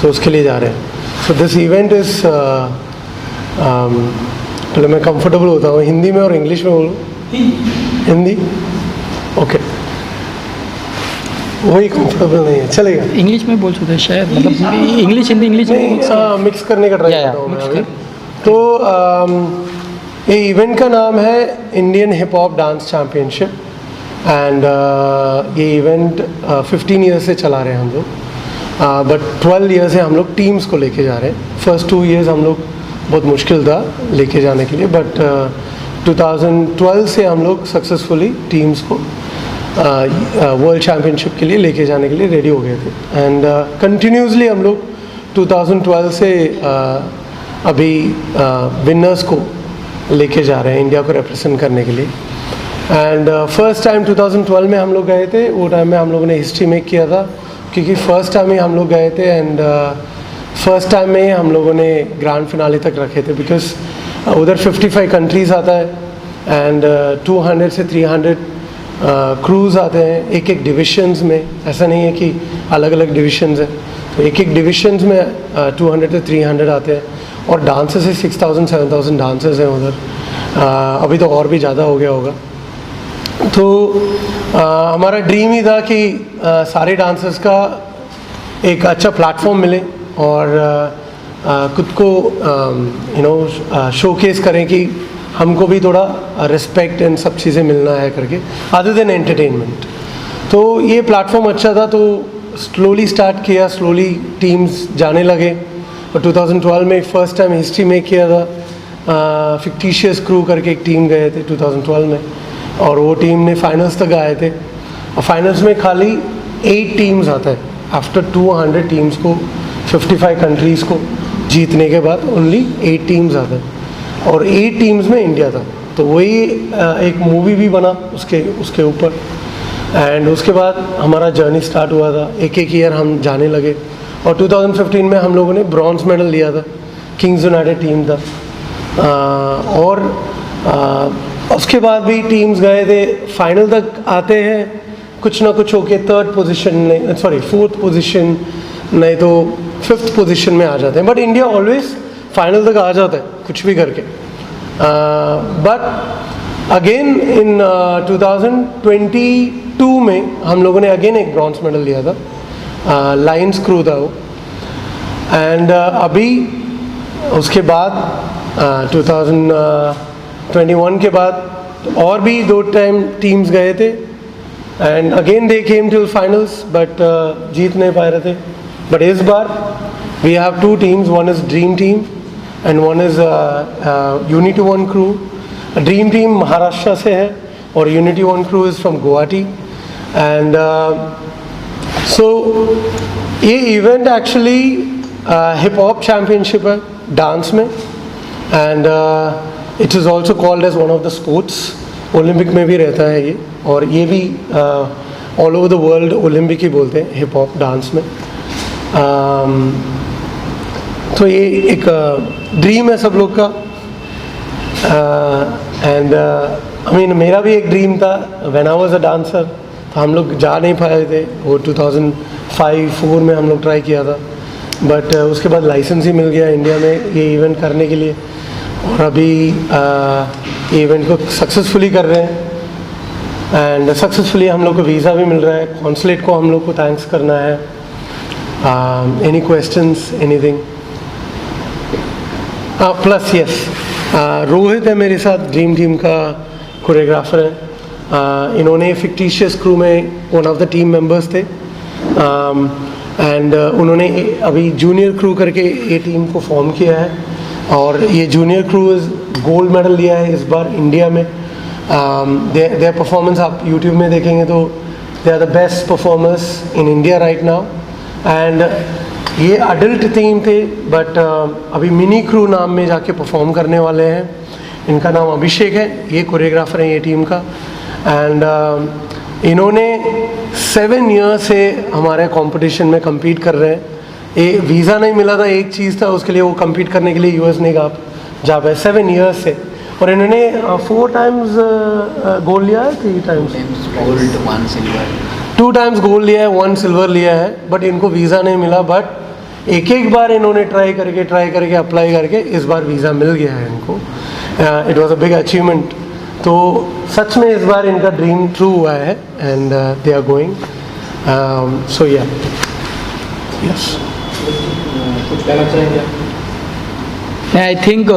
सो उसके लिए जा रहे हैं. सो दिस इवेंट इज़ पहले मैं कंफर्टेबल होता हूँ हिंदी में और इंग्लिश में बोलूँ. हिंदी ओके. वही कंफर्टेबल नहीं है, चलेगा. इंग्लिश में बोल सकते हैं शायद, मतलब इंग्लिश हिंदी इंग्लिश मिक्स करने का ट्राई करता हूँ मैं अभी. तो ये इवेंट का नाम है Indian hip hop dance championship. And ये इवेंट 15 ईयर्स से चला रहे हैं हम लोग. बट 12 ईयर्स से हम लोग टीम्स को लेके जा रहे हैं. फर्स्ट 2 ईयर्स हम लोग बहुत मुश्किल था लेके जाने के लिए, बट 2012 से हम लोग सक्सेसफुली टीम्स को वर्ल्ड चैम्पियनशिप के लिए लेके जाने के लिए रेडी हो गए थे. एंड कंटिन्यूसली हम लोग 2012 से अभी विनर्स को लेके जा रहे हैं इंडिया को रिप्रेजेंट करने के लिए. एंड फर्स्ट टाइम 2012 में हम लोग गए थे. वो टाइम में हम लोगों ने हिस्ट्री मेक किया था क्योंकि फर्स्ट टाइम ही हम लोग गए थे. एंड फर्स्ट टाइम में ही हम लोगों ने ग्रैंड फिनाले तक रखे थे बिकॉज उधर 55 कंट्रीज़ आता है एंड 200 से 300 क्रूज़ आते हैं एक एक डिविशन्स में. ऐसा नहीं है कि अलग अलग डिविशन्स हैं, तो एक एक डिविशन्स में 200 से 300 आते हैं. और डांसेस है 6000-7000 डांसेस हैं उधर. अभी तो और भी ज़्यादा हो गया होगा. तो हमारा ड्रीम ही था कि सारे डांसर्स का एक अच्छा प्लेटफॉर्म मिले और खुद को शोकेस करें कि हमको भी थोड़ा रिस्पेक्ट एंड सब चीज़ें मिलना है करके, अदर देन एंटरटेनमेंट. तो ये प्लेटफॉर्म अच्छा था तो स्लोली स्टार्ट किया, स्लोली टीम्स जाने लगे. और 2012 में फर्स्ट टाइम हिस्ट्री में किया था. फिक्टिशियस क्रू करके एक टीम गए थे 2012 में और वो टीम ने फाइनल्स तक आए थे. और फाइनल्स में खाली 8 टीम्स आता है आफ्टर 200 टीम्स को 55 कंट्रीज़ को जीतने के बाद ओनली 8 टीम्स आता है. और 8 टीम्स में इंडिया था. तो वही एक मूवी भी बना उसके ऊपर. एंड उसके बाद हमारा जर्नी स्टार्ट हुआ था. एक ईयर हम जाने लगे और 2015 में हम लोगों ने ब्रॉन्ज मेडल लिया था. किंग्स यूनाइटेड टीम था. और उसके बाद भी टीम्स गए थे, फाइनल तक आते हैं कुछ ना कुछ होके 3rd पोजीशन नहीं, सॉरी 4th पोजीशन नहीं तो 5th पोजीशन में आ जाते हैं. बट इंडिया ऑलवेज फाइनल तक आ जाता है कुछ भी करके. बट अगेन इन 2022 में हम लोगों ने अगेन एक ब्रॉन्ज मेडल लिया था. लायंस क्रू था वो. एंड अभी उसके बाद 2021 के बाद और भी 2 टाइम टीम्स गए थे and again they came till finals but जीत नहीं पा रहे थे. बट इस बार we have 2 teams, one is dream team and one is unity one crew. Dream team Maharashtra से है और unity one crew is from Guwahati. And so ये event actually hip hop championship है डांस में. And it is also called as one of the sports. Olympic में भी रहता है ये और ये भी all over the world Olympic ही बोलते हैं हिप हॉप डांस में. तो ये एक ड्रीम है सब लोग का. एंड आई मीन मेरा भी एक ड्रीम था when I was a dancer. तो हम लोग जा नहीं पाए थे. वो 2005-4 में हम लोग ट्राई किया था बट उसके बाद लाइसेंस ही मिल गया इंडिया में ये इवेंट करने के लिए. और अभी ये इवेंट को सक्सेसफुली कर रहे हैं एंड सक्सेसफुली हम लोग को वीज़ा भी मिल रहा है. कॉन्सुलेट को हम लोग को थैंक्स करना है. Any questions, anything? Plus yes, Rohit है मेरे साथ, ड्रीम टीम का कोरियोग्राफर है. इन्होंने फिक्टिशियस क्रू में one of the team members थे. एंड उन्होंने अभी जूनियर क्रू करके ये टीम को फॉर्म किया है और ये जूनियर क्रू गोल्ड मेडल लिया है इस बार इंडिया में. देयर परफॉर्मेंस आप यूट्यूब में देखेंगे तो they are the best performers in India right now. And ये अडल्ट टीम थे बट अभी मिनी क्रू नाम में जाके परफॉर्म करने वाले हैं. इनका नाम अभिषेक है, ये कोरियोग्राफर है ये टीम का. एंड इन्होंने 7 ईयर से हमारे कंपटीशन में compete कर रहे हैं. ये वीज़ा नहीं मिला था, एक चीज़ था उसके लिए वो compete करने के लिए US नहीं जा पाए 7 ईयर्स से. और इन्होंने 4 टाइम्स गोल्ड लिया है, 3 times gold, 1 silver, 2 times gold लिया है, 1 सिल्वर लिया है. बट इनको वीज़ा नहीं मिला. बट एक एक बार इन्होंने ट्राई करके अप्लाई करके इस बार वीज़ा मिल गया है इनको. It was a big achievement. तो सच में इस बार इनका ड्रीम ट्रू हुआ है एंड दे आर गोइंग. सो या यस. कुछ कहना चाहेंगे? आई थिंक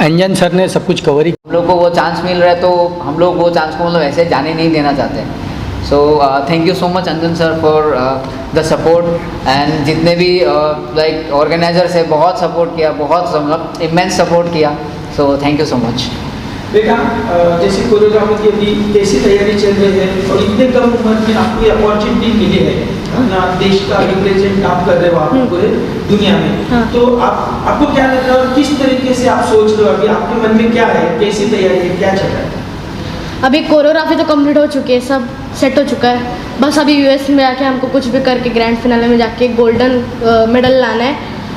अंजन सर ने सब कुछ कवर ही. हम लोग को वो चांस मिल रहा है तो हम लोग वो चांस को मतलब ऐसे जाने नहीं देना चाहते. So thank you so much Anjan sir for the support and जितने भी लाइक ऑर्गेनाइजर्स है बहुत सपोर्ट किया, बहुत मतलब इमेंस सपोर्ट किया. So thank you so much. बेटा जैसे कोरियोग्राफी की अभी कैसी तैयारी चल रही है और इतने कम उम्र में आपको ये अपॉर्चुनिटी मिली है ना, देश का रिप्रेजेंट आप कर रहे हो आप पूरे दुनिया में. हाँ. तो आपको क्या लग रहा है और किस तरीके से आप सोच रहे हो, अभी आपके मन में क्या है, कैसी तैयारी है, क्या चल रहा है? अभी कोरियोग्राफी तो कंप्लीट हो चुकी है, सब सेट हो चुका है. बस अभी यूएस में जाके हमको कुछ भी करके ग्रैंड फिनाले में जाके गोल्डन मेडल लाना है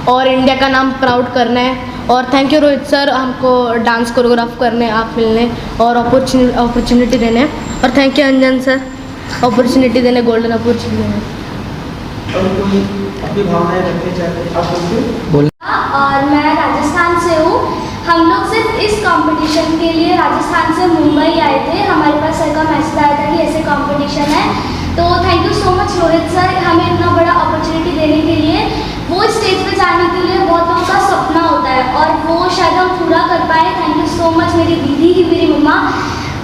और इंडिया का नाम प्राउड करना है. और थैंक यू रोहित सर, हमको डांस कोरियोग्राफ करने आप मिलने और अपॉर्चुनिटी देने. और thank you Anjan sir, opportunity देने, गोल्डन अपॉर्चुनिटी देने. और कोई अपनी भावनाएं रखने चाहते हैं आप बोलिए. और मैं राजस्थान से हूँ. हम लोग सिर्फ इस कंपटीशन के लिए राजस्थान से मुंबई आए थे. हमारे पास सर का मैसेज आया था कि ऐसे कंपटीशन है. तो thank you so much Rohit sir, हमें इतना बड़ा अपॉर्चुनिटी देने के लिए. वो स्टेज पे जाने के लिए बहुत लोगों का सपना होता है और वो शायद हम पूरा कर पाए. थैंक यू सो मच मेरी दीदी, मेरी मम्मा,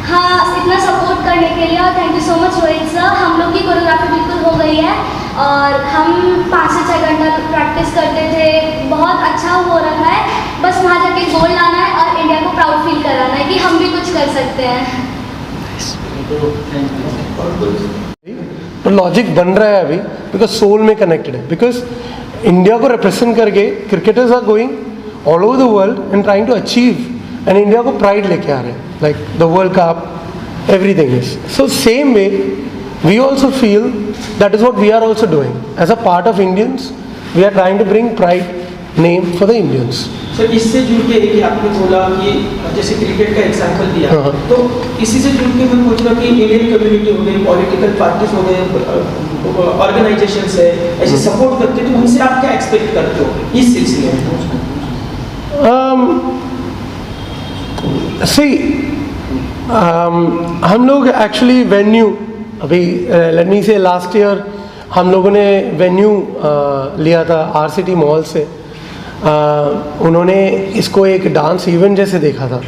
हाँ इतना सपोर्ट करने के लिए. और thank you so much Rohit sir. हम लोग की कोरियोग्राफी बिल्कुल हो गई है और हम 5 से 6 घंटा प्रैक्टिस करते थे. बहुत अच्छा हो रहा है. बस वहाँ जाके गोल लाना है और इंडिया को प्राउड फील कराना है कि हम भी कुछ कर सकते हैं. तो लॉजिक बन रहा है अभी बिकॉज सोल में कनेक्टेड है. बिकॉज इंडिया को रिप्रेजेंट करके cricketers are going all over the world and trying to achieve and India को प्राइड लेके आ रहे हैं. Like the world cup, everything is so same way. We also feel that is what we are also doing. As a part of Indians, we are trying to bring pride name for the Indians. Sir इससे जुड़ के कि आपने बोला कि जैसे cricket का example दिया, हाँ. तो इसी से जुड़ के मैं पूछ रहा हूँ कि इंडियन कम्युनिटी हो गई, पॉलिटिकल पार्टीज हो गए, ऑर्गेनाइजेशंस है, ऐसे सपोर्ट करते हैं, तो उनसे आप क्या एक्सपेक्ट करते हो इस सिलसिले में? हम लोग एक्चुअली वेन्यू अभी लेट मी से लास्ट ईयर हम लोगों ने वेन्यू लिया था आरसीटी मॉल से. उन्होंने इसको एक डांस इवेंट जैसे देखा था,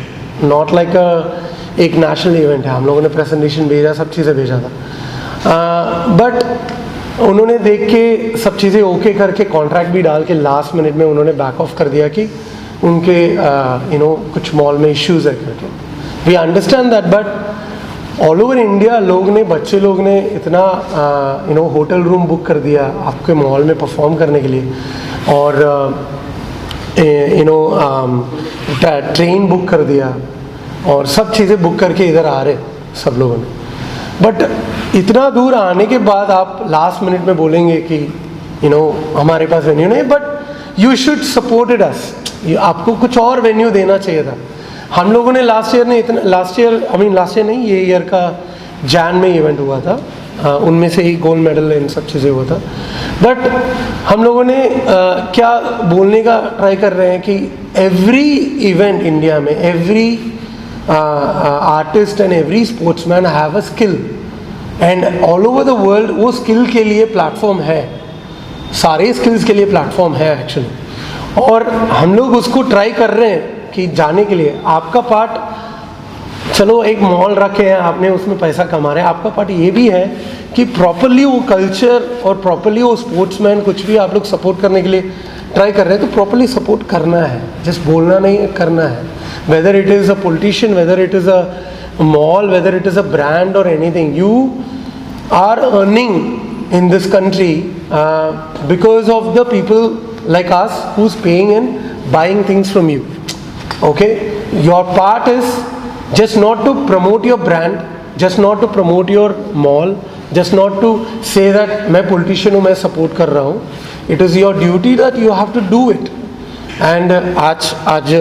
नॉट लाइक एक नेशनल इवेंट है. हम लोगों ने प्रेजेंटेशन भेजा, सब चीज़ें भेजा था. बट उन्होंने देख के सब चीज़ें ओके करके कॉन्ट्रैक्ट भी डाल के लास्ट मिनट में उन्होंने बैक ऑफ कर दिया कि उनके कुछ मॉल में इश्यूज़ है करके. We understand that, but all over India लोग ने, बच्चे लोग ने इतना होटल रूम बुक कर दिया आपके मॉल में परफॉर्म करने के लिए और ट्रेन बुक कर दिया और सब चीज़ें बुक करके इधर आ रहे सब लोगों ने. बट इतना दूर आने के बाद आप लास्ट मिनट में बोलेंगे कि हमारे पास वेन्यू नहीं. But you should supported us. आपको कुछ और वेन्यू देना चाहिए था. हम लोगों ने लास्ट ईयर नहीं, ये ईयर का जैन में इवेंट हुआ था, उनमें से ही गोल्ड मेडल इन सब चीज़ें हुआ था. बट हम लोगों ने क्या बोलने का ट्राई कर रहे हैं कि एवरी इवेंट इंडिया में, every artist and every sportsman have a skill and all over the world वो स्किल के लिए प्लेटफॉर्म है. सारे स्किल्स के लिए प्लेटफॉर्म है एक्चुअली. और हम लोग उसको ट्राई कर रहे हैं कि जाने के लिए. आपका पार्ट चलो एक मॉल रखे हैं आपने, उसमें पैसा कमा रहे हैं. आपका पार्ट ये भी है कि प्रॉपरली वो कल्चर और प्रॉपरली वो स्पोर्ट्समैन कुछ भी आप लोग सपोर्ट करने के लिए ट्राई कर रहे हैं तो प्रॉपरली सपोर्ट करना है. जस्ट बोलना नहीं, करना है. Whether it is a politician, whether it is a mall, whether it is a brand और anything, you are earning in this country because of the people like us who's paying and buying things from you. Okay, your part is just not to promote your brand, just not to promote your mall, just not to say that मैं politician हूँ, मैं support कर रहा हूँ. It is your duty that you have to do it. And आज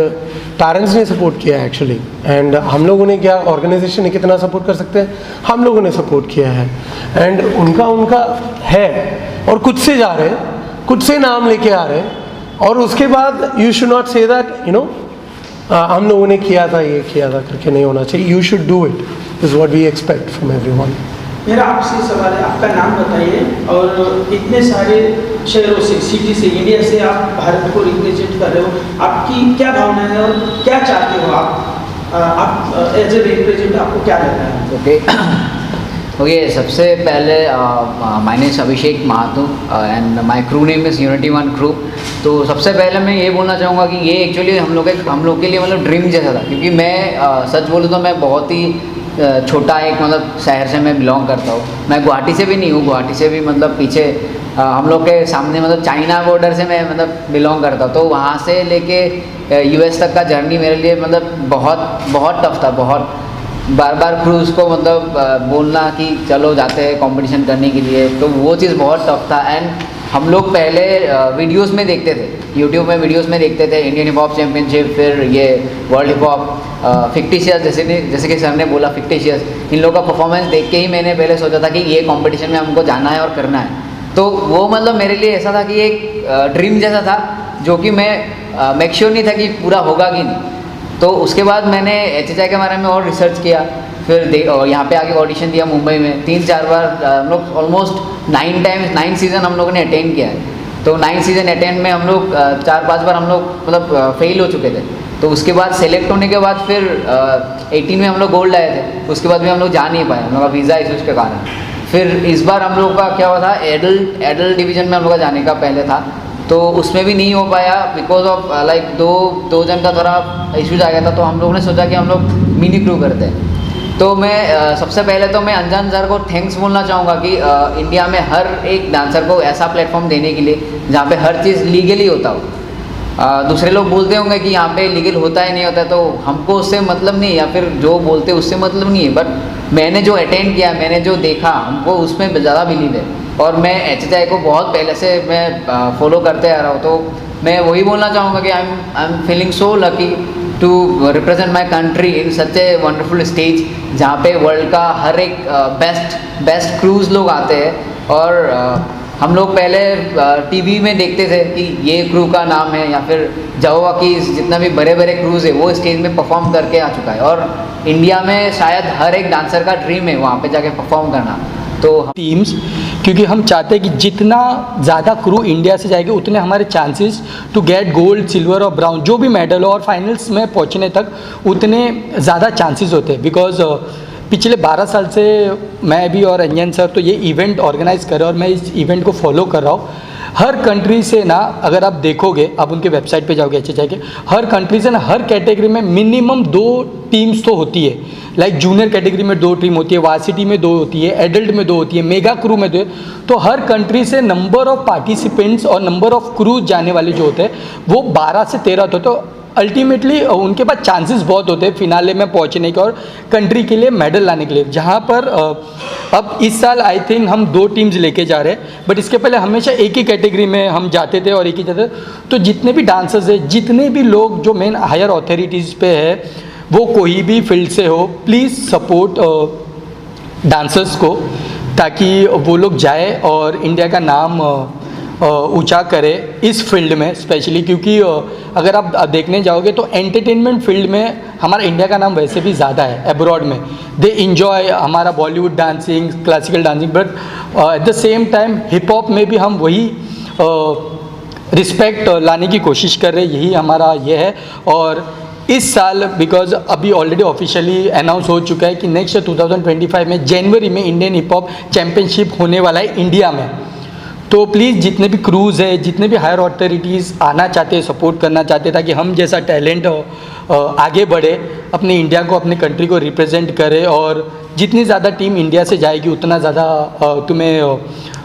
parents ने support किया है एक्चुअली. एंड हम लोगों ने क्या, ऑर्गेनाइजेशन ने कितना सपोर्ट कर सकते हैं, हम लोगों ने सपोर्ट किया है. एंड उनका है और खुद से जा रहे हैं. खुद से नाम लेके आ रहे हैं, और उसके बाद you should not say that हम लोगों ने किया था, ये किया था करके नहीं होना चाहिए. You should do it is what we expect from everyone. मेरा आपसे सवाल है, आपका नाम बताइए और इतने सारे शहरों से, सिटी से, इंडिया से आप भारत को रिप्रेजेंट कर रहे हो, आपकी क्या भावना है और क्या चाहते हो आप एज ए रिप्रेजेंट, आपको क्या लगता है? ओके, सबसे पहले my name is Abhishek Mahato and my crew name is unity one crew. तो सबसे पहले मैं ये बोलना चाहूँगा कि ये एक्चुअली हम लोग के लिए मतलब ड्रीम जैसा था, क्योंकि मैं सच बोलूँ तो मैं बहुत ही छोटा एक मतलब शहर से मैं बिलोंग करता हूँ. मैं गुवाहाटी से भी नहीं हूँ, गुवाहाटी से भी मतलब पीछे हम लोग के सामने मतलब चाइना बॉर्डर से मैं मतलब बिलोंग करता हूँ. तो वहाँ से लेके US तक का जर्नी मेरे लिए मतलब बहुत टफ था. बहुत बार क्रूज़ को मतलब बोलना कि चलो जाते हैं कंपटीशन करने के लिए, तो वो चीज़ बहुत टफ था. एंड हम लोग पहले वीडियोस में देखते थे, यूट्यूब में वीडियोस में देखते थे इंडियन हिप हॉप चैम्पियनशिप, फिर ये वर्ल्ड हिप हॉप फिक्टिशियस, जैसे कि सर ने बोला फिक्टिशियस, इन लोगों का परफॉर्मेंस देख के ही मैंने पहले सोचा था कि ये कंपटीशन में हमको जाना है और करना है. तो वो मतलब मेरे लिए ऐसा था कि एक ड्रीम जैसा था, जो कि मैं मेक श्योर नहीं था कि पूरा होगा कि नहीं. तो उसके बाद मैंने HHI के बारे में और रिसर्च किया, फिर यहाँ पे आके ऑडिशन दिया मुंबई में 3-4 बार. हम लोग ऑलमोस्ट 9 सीज़न हम लोगों ने अटेंड किया है. तो 9 सीज़न अटेंड में हम लोग 4-5 बार हम लोग मतलब फेल हो चुके थे. तो उसके बाद सेलेक्ट होने के बाद फिर 18 में हम लोग गोल्ड आए थे. उसके बाद भी हम लोग जा नहीं पाए, हम लोग का वीज़ा इशूज़ के कारण. फिर इस बार हम लोग का क्या हुआ था, एडल्ट डिवीज़न में हम लोग का जाने का पहले था, तो उसमें भी नहीं हो पाया बिकॉज ऑफ लाइक दो जन का थोड़ा इश्यूज आ गया था. तो हम लोगों ने सोचा कि हम लोग मिनी क्रू करते हैं. तो मैं सबसे पहले तो मैं अंजन सर को थैंक्स बोलना चाहूँगा कि इंडिया में हर एक डांसर को ऐसा प्लेटफॉर्म देने के लिए जहाँ पे हर चीज़ लीगली होता हो. दूसरे लोग बोलते होंगे कि यहाँ पे लीगल होता है नहीं होता है, तो हमको उससे मतलब नहीं, या फिर जो बोलते उससे मतलब नहीं है. बट मैंने जो अटेंड किया, मैंने जो देखा, हमको उसमें ज़्यादा बिलीव है. और मैं HHI को बहुत पहले से मैं फॉलो करते आ रहा हूँ. तो मैं वही बोलना चाहूँगा कि I am feeling so lucky to represent my country in such a wonderful stage, जहाँ पे वर्ल्ड का हर एक बेस्ट क्रूज़ लोग आते हैं. और हम लोग पहले TV में देखते थे कि ये क्रू का नाम है, या फिर जावा की जितना भी बड़े क्रूज़ है वो स्टेज में परफॉर्म करके आ चुका है. और इंडिया में शायद हर एक डांसर का ड्रीम है वहाँ पे जाके परफॉर्म करना. तो टीम्स, क्योंकि हम चाहते हैं कि जितना ज़्यादा क्रू इंडिया से जाएंगे उतने हमारे chances to get gold, silver और ब्राउन जो भी मेडल हो और फाइनल्स में पहुंचने तक उतने ज़्यादा चांसेस होते हैं. बिकॉज पिछले 12 साल से मैं भी और अंजन सर तो ये इवेंट ऑर्गेनाइज कर रहे हैं और मैं इस इवेंट को फॉलो कर रहा हूँ. हर कंट्री से ना, अगर आप देखोगे, आप उनके वेबसाइट पे जाओगे HHI के, हर कंट्री से ना हर कैटेगरी में मिनिमम 2 टीम्स तो होती है. लाइक जूनियर कैटेगरी में 2 टीम होती है, वार्सिटी में 2 होती है, एडल्ट में 2 होती है, मेगा क्रू में 2. तो हर कंट्री से नंबर ऑफ पार्टिसिपेंट्स और नंबर ऑफ क्रूज जाने वाले जो होते हैं वो 12 से 13 होते हैं. तो अल्टीमेटली उनके पास चांसेस बहुत होते हैं फिनाले में पहुंचने के और कंट्री के लिए मेडल लाने के लिए. जहां पर अब इस साल आई थिंक हम 2 टीम्स लेके जा रहे हैं, बट इसके पहले हमेशा एक ही कैटेगरी में हम जाते थे और एक ही जाते थे. तो जितने भी डांसर्स हैं, जितने भी लोग जो मेन हायर अथॉरिटीज़ पे है, वो कोई भी फील्ड से हो, प्लीज़ सपोर्ट डांसर्स को, ताकि वो लोग जाए और इंडिया का नाम ऊंचा करे इस फील्ड में स्पेशली. क्योंकि अगर आप देखने जाओगे तो एंटरटेनमेंट फील्ड में हमारा इंडिया का नाम वैसे भी ज़्यादा है अब्रॉड में. दे इंजॉय हमारा Bollywood dancing, classical dancing, but at the same time hip hop में भी हम वही रिस्पेक्ट लाने की कोशिश कर रहे हैं. यही हमारा ये है. और इस साल बिकॉज अभी ऑलरेडी ऑफिशियली अनाउंस हो चुका है कि नेक्स्ट 2025 में जनवरी में इंडियन हिप हॉप चैम्पियनशिप होने वाला है इंडिया में. तो प्लीज़ जितने भी क्रूज़ है, जितने भी हायर अथॉरिटीज़ आना चाहते हैं, सपोर्ट करना चाहते हैं, ताकि हम जैसा टैलेंट आगे बढ़े, अपने इंडिया को, अपने कंट्री को रिप्रेजेंट करे. और जितनी ज़्यादा टीम इंडिया से जाएगी उतना ज़्यादा तुम्हें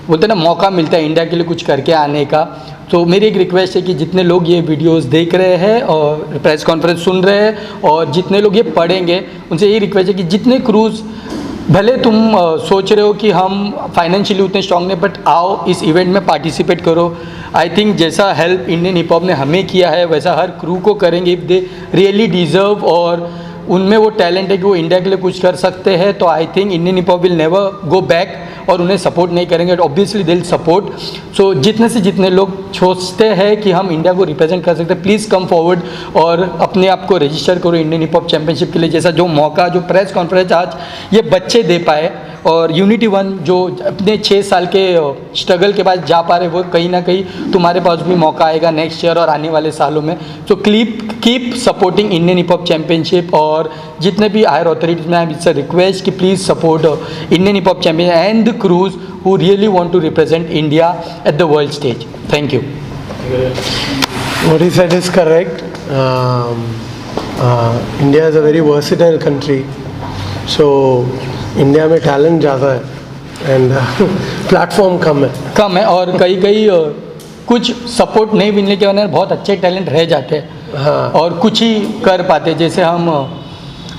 बोलते ना मौका मिलता है इंडिया के लिए कुछ करके आने का. तो मेरी एक रिक्वेस्ट है कि जितने लोग ये वीडियोस देख रहे हैं और प्रेस कॉन्फ्रेंस सुन रहे हैं और जितने लोग ये पढ़ेंगे, उनसे यही रिक्वेस्ट है कि जितने क्रूज़, भले तुम सोच रहे हो कि हम फाइनेंशियली उतने स्ट्रांग नहीं, बट आओ इस इवेंट में पार्टिसिपेट करो. आई थिंक जैसा हेल्प इंडियन हिप हॉप ने हमें किया है वैसा हर क्रू को करेंगे इफ़ दे रियली डिज़र्व. और उनमें वो टैलेंट है कि वो इंडिया के लिए कुछ कर सकते हैं, तो आई think Indian hip hop will never go back और उन्हें सपोर्ट नहीं करेंगे, ऑब्वियसली दिल सपोर्ट। सो जितने से जितने लोग सोचते हैं कि हम इंडिया को रिप्रेजेंट कर सकते हैं, प्लीज़ कम फॉरवर्ड और अपने आप को रजिस्टर करो इंडियन हिप हॉप चैम्पियनशिप के लिए। जैसा जो मौका, जो प्रेस कॉन्फ्रेंस आज ये बच्चे दे पाए, और यूनिटी वन जो अपने 6 साल के स्ट्रगल के बाद जा पा रहे, वो कहीं ना कहीं तुम्हारे पास भी मौका आएगा नेक्स्ट ईयर और आने वाले सालों में। So keep supporting Indian hip hop championship, और जितने भी हायर अथॉरिटीज में इट्स अ रिक्वेस्ट कि please support Indian hip hop champion and the crews who really want to represent India at the world stage. Thank you. What he said is correct. India is a very versatile country. So India में talent ज़्यादा है and platform कम है और कई कुछ support नहीं मिलने के वजह बहुत अच्छे टैलेंट रह जाते हैं। हाँ। और कुछ ही कर पाते, जैसे हम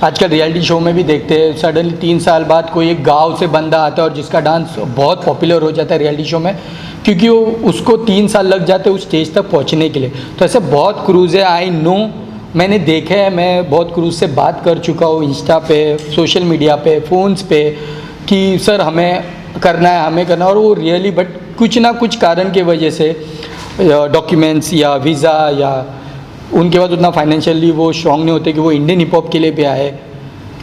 आजकल रियलिटी शो में भी देखते हैं, सडनली 3 साल बाद कोई एक गांव से बंदा आता है और जिसका डांस बहुत पॉपुलर हो जाता है रियलिटी शो में, क्योंकि वो उसको 3 साल लग जाते हैं उस स्टेज तक पहुंचने के लिए। तो ऐसे बहुत क्रूज़ है, आई नो, मैंने देखे हैं, मैं बहुत क्रूज़ से बात कर चुका हूँ इंस्टा पे, सोशल मीडिया पे, फ़ोन्स पे, कि सर हमें करना है, हमें करना है, और वो रियली बट कुछ ना कुछ कारण की वजह से डॉक्यूमेंट्स या वीज़ा या उनके बाद उतना फाइनेंशियली वो स्ट्रॉन्ग नहीं होते कि वो इंडियन हिप हॉप के लिए भी आए,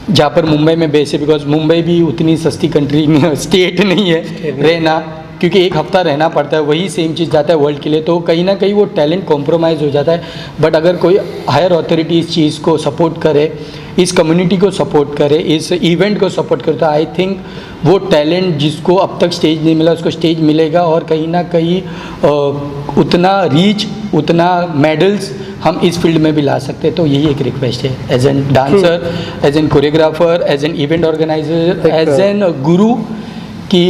जहाँ पर मुंबई में बेस है, बिकॉज मुंबई भी उतनी सस्ती कंट्री स्टेट नहीं है रहना, क्योंकि 1 हफ्ता रहना पड़ता है, वही सेम चीज़ जाता है वर्ल्ड के लिए, तो कहीं ना कहीं वो टैलेंट कॉम्प्रोमाइज़ हो जाता है। बट अगर कोई हायर अथॉरिटी इस चीज़ को सपोर्ट करे, इस कम्युनिटी को सपोर्ट करे, इस इवेंट को सपोर्ट करे, तो आई थिंक वो टैलेंट जिसको अब तक स्टेज नहीं मिला उसको स्टेज मिलेगा, और कहीं ना कहीं उतना रीच, उतना मेडल्स हम इस फील्ड में भी ला सकते हैं। तो यही एक रिक्वेस्ट है, as an dancer, as an choreographer, as an event organiser, as an guru, कि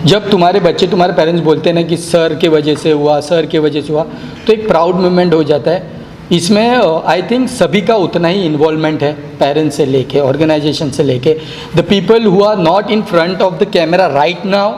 जब तुम्हारे बच्चे, तुम्हारे पेरेंट्स बोलते हैं ना कि सर के वजह से हुआ, सर के वजह से हुआ, तो एक प्राउड मोमेंट हो जाता है। इसमें आई थिंक सभी का उतना ही इन्वॉल्वमेंट है, पेरेंट्स से लेके, ऑर्गेनाइजेशन से लेके, the people who are not in front of the camera right now,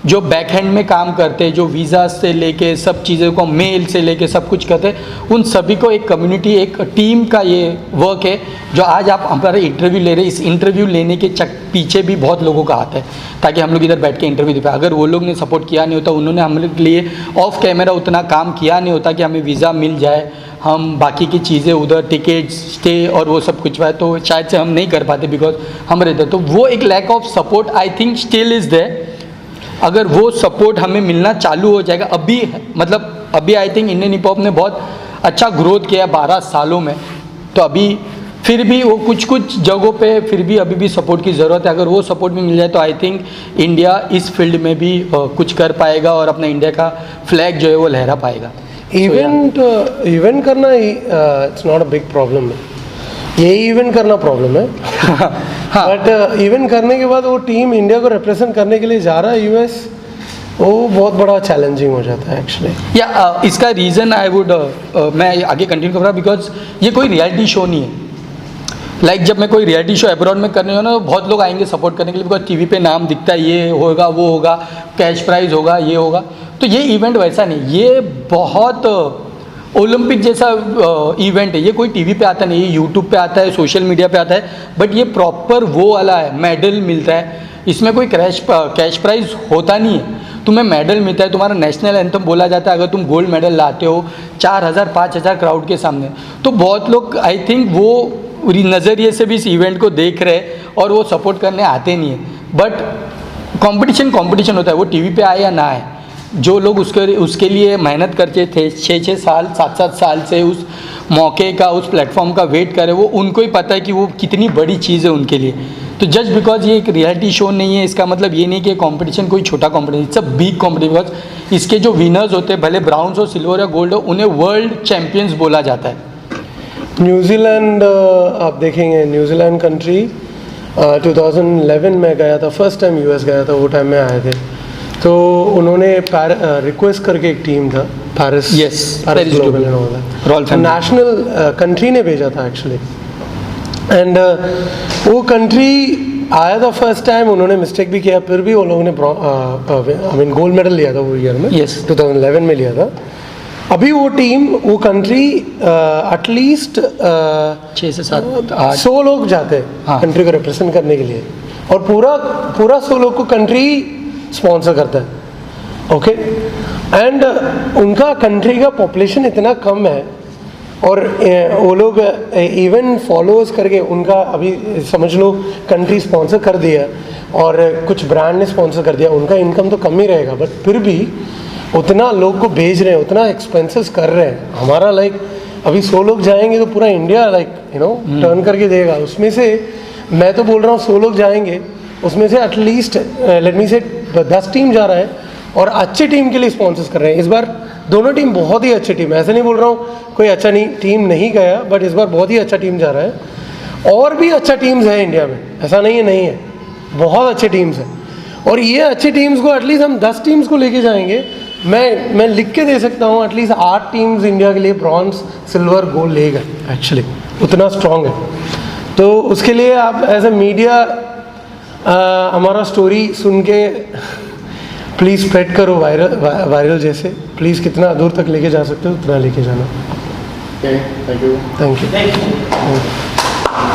जो बैक हैंड में काम करते हैं, जो वीज़ा से लेके सब चीज़ों को, मेल से लेके सब कुछ करते हैं, उन सभी को एक कम्युनिटी, एक टीम का ये वर्क है। जो आज आप हमारा इंटरव्यू ले रहे हैं, इस इंटरव्यू लेने के पीछे भी बहुत लोगों का हाथ है, ताकि हम लोग इधर बैठ के इंटरव्यू दे पाए। अगर वो लोग ने सपोर्ट किया नहीं होता, उन्होंने हम लोग के लिए ऑफ कैमरा उतना काम किया नहीं होता कि हमें वीज़ा मिल जाए, हम बाकी की चीज़ें उधर टिकट, स्टे और वो सब कुछ पाए, तो शायद से हम नहीं कर पाते बिकॉज हम रहते। तो वो एक lack of support I think still is there. अगर वो सपोर्ट हमें मिलना चालू हो जाएगा, अभी I think Indian hip hop ने बहुत अच्छा ग्रोथ किया 12 सालों में, तो अभी फिर भी वो कुछ जगहों पे फिर भी अभी भी सपोर्ट की ज़रूरत है। अगर वो सपोर्ट भी मिल जाए तो आई थिंक इंडिया इस फील्ड में भी कुछ कर पाएगा और अपना इंडिया का फ्लैग जो है वो लहरा पाएगा। इवेंट करना it's not a big problem है, यही इवेंट करना प्रॉब्लम है। बट इवेंट करने के बाद वो टीम इंडिया को रिप्रेजेंट करने के लिए जा रहा है यूएस, वो बहुत बड़ा चैलेंजिंग हो जाता है एक्चुअली। या इसका रीज़न आई वुड मैं आगे कंटिन्यू कर रहा हूँ, बिकॉज ये कोई रियलिटी शो नहीं है। लाइक जब मैं कोई रियलिटी शो अब्रॉड में करने ना, तो बहुत लोग आएंगे सपोर्ट करने के लिए, बिकॉज टीवी पे नाम दिखता है, ये होगा, वो होगा, कैश प्राइज होगा, ये होगा। तो ये इवेंट वैसा नहीं, ये बहुत ओलंपिक जैसा इवेंट है। ये कोई टीवी पे आता नहीं, ये यूट्यूब पे आता है, सोशल मीडिया पे आता है, बट ये प्रॉपर वो वाला है, मेडल मिलता है। इसमें कोई कैश प्राइज होता नहीं है, तुम्हें मेडल मिलता है, तुम्हारा नेशनल एंथम बोला जाता है अगर तुम गोल्ड मेडल लाते हो 4000 5000 क्राउड के सामने। तो बहुत लोग आई थिंक वो नज़रिए से भी इस इवेंट को देख रहे हैं और वो सपोर्ट करने आते नहीं हैं। बट कंपटीशन होता है, वो टीवी पे आए या ना आए, जो लोग उसके लिए मेहनत करते थे 6-6 साल 7-7 साल से उस मौके का, उस प्लेटफॉर्म का वेट करे, वो उनको ही पता है कि वो कितनी बड़ी चीज़ है उनके लिए। तो जस्ट बिकॉज ये एक रियलिटी शो नहीं है, इसका मतलब ये नहीं कि कंपटीशन कोई छोटा competition, it's a big competition. Because इसके जो विनर्स होते हैं, भले ब्राउन्स हो, सिल्वर या गोल्ड हो, उन्हें वर्ल्ड चैम्पियंस बोला जाता है। न्यूजीलैंड आप देखेंगे, न्यूजीलैंड कंट्री 2011 में गया था, फर्स्ट टाइम यूएस गया था, वो टाइम में आए थे। तो उन्होंने रिक्वेस्ट करके एक टीम था पेरिस, पेरिस ग्लोबल होगा, नेशनल कंट्री ने भेजा था एक्चुअली। एंड वो कंट्री आया था फर्स्ट टाइम, उन्होंने मिस्टेक भी किया, फिर भी वो लोगों ने गोल्ड मेडल लिया था वो ईयर में, 2011 में लिया था। अभी वो टीम, वो कंट्री एटलीस्ट 6 से 7 8 100 लोग जाते हैं हाँ। कंट्री को रिप्रेजेंट करने के लिए, और पूरा 100 लोग को कंट्री स्पॉन्सर करता है। ओके, एंड उनका कंट्री का पॉपुलेशन इतना कम है, और वो लोग इवन फॉलोअर्स करके उनका अभी समझ लो कंट्री स्पॉन्सर कर दिया और कुछ ब्रांड ने स्पॉन्सर कर दिया, उनका इनकम तो कम ही रहेगा, बट फिर भी उतना लोग को भेज रहे हैं, उतना एक्सपेंसेस कर रहे हैं। हमारा लाइक अभी 100 लोग जाएंगे तो पूरा इंडिया लाइक टर्न करके देगा। उसमें से मैं तो बोल रहा हूँ 100 लोग जाएंगे, उसमें से एटलीस्ट लेट मी से 10 टीम जा रहा है और अच्छी टीम के लिए स्पॉन्सर्स कर रहे हैं। इस बार दोनों टीम बहुत ही अच्छी टीम है, ऐसे नहीं बोल रहा हूँ कोई अच्छा नहीं टीम नहीं गया, बट इस बार बहुत ही अच्छा टीम जा रहा है। और भी अच्छा टीम्स है इंडिया में, ऐसा नहीं है नहीं है, बहुत अच्छे टीम्स हैं। और ये अच्छी टीम्स को एटलीस्ट हम 10 टीम्स को लेके जाएंगे। मैं लिख के दे सकता हूँ एटलीस्ट 8 टीम्स इंडिया के लिए ब्रॉन्ज सिल्वर गोल्ड लेगा, एक्चुअली उतना स्ट्रॉन्ग है। तो उसके लिए आप एज ए मीडिया हमारा स्टोरी सुन के प्लीज़ स्प्रेड करो, वायरल जैसे प्लीज़ कितना दूर तक लेके जा सकते हो उतना लेके जाना। Thank you. Thank you. Thank you.